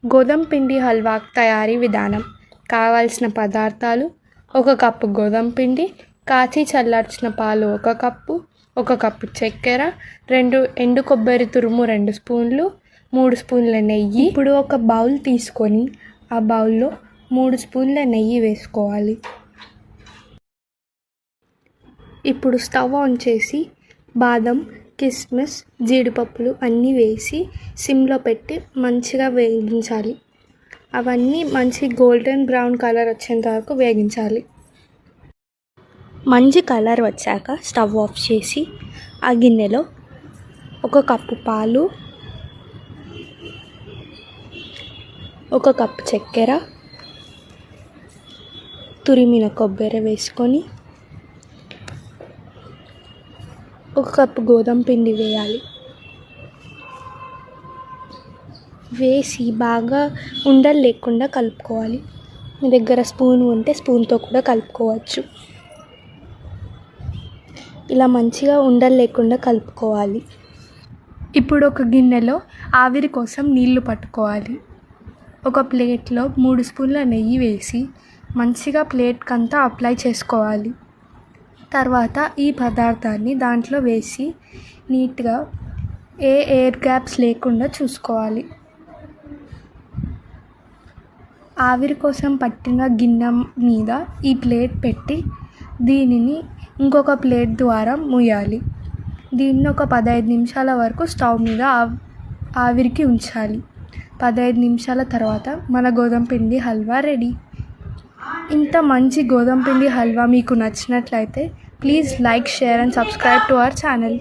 గోధుమ పిండి హల్వా తయారీ విధానం. కావలసిన పదార్థాలు: 1 కప్పు గోధుమ పిండి, కాచి చల్లార్చిన పాలు 1 కప్పు, 1 కప్పు చక్కెర, 2 ఎండు కొబ్బరి తురుము 2 స్పూన్లు, 3 స్పూన్ల నెయ్యి. ఇప్పుడు ఒక బౌల్ తీసుకొని ఆ బౌల్లో 3 స్పూన్ల నెయ్యి వేసుకోవాలి. ఇప్పుడు స్టవ్ ఆన్ చేసి బాదం, కిస్మిస్, జీడిపప్పులు అన్నీ వేసి సిమ్లో పెట్టి మంచిగా వేగించాలి. అవన్నీ మంచి గోల్డెన్ బ్రౌన్ కలర్ వచ్చేంత వరకు వేగించాలి. మంచి కలర్ వచ్చాక స్టవ్ ఆఫ్ చేసి ఆ గిన్నెలో 1 కప్పు పాలు, 1 కప్పు చక్కెర, తురిమిన కొబ్బరి వేసుకొని 1 కప్పు గోధుమ పిండి వేయాలి. వేసి బాగా ఉండలు లేకుండా కలుపుకోవాలి. మీ దగ్గర స్పూన్ ఉంటే స్పూన్తో కూడా కలుపుకోవచ్చు. ఇలా మంచిగా ఉండలు లేకుండా కలుపుకోవాలి. ఇప్పుడు ఒక గిన్నెలో ఆవిరి కోసం నీళ్లు పట్టుకోవాలి. ఒక ప్లేట్లో 3 స్పూన్ల నెయ్యి వేసి మంచిగా ప్లేట్కంతా అప్లై చేసుకోవాలి. తర్వాత ఈ పదార్థాన్ని దాంట్లో వేసి నీట్గా ఎయిర్ గ్యాప్స్ లేకుండా చూసుకోవాలి. ఆవిరి కోసం పట్టిన గిన్నె మీద ఈ ప్లేట్ పెట్టి దీనిని ఇంకొక ప్లేట్ ద్వారా మూయాలి. దీన్ని ఒక 15 నిమిషాల వరకు స్టవ్ మీద ఆవిరికి ఉంచాలి. 15 నిమిషాల తర్వాత మన గోధుమ పిండి హల్వా రెడీ. ఇంత మంచి గోధుమ పిండి హల్వా మీకు నచ్చినట్లయితే please like, share and subscribe to our channel.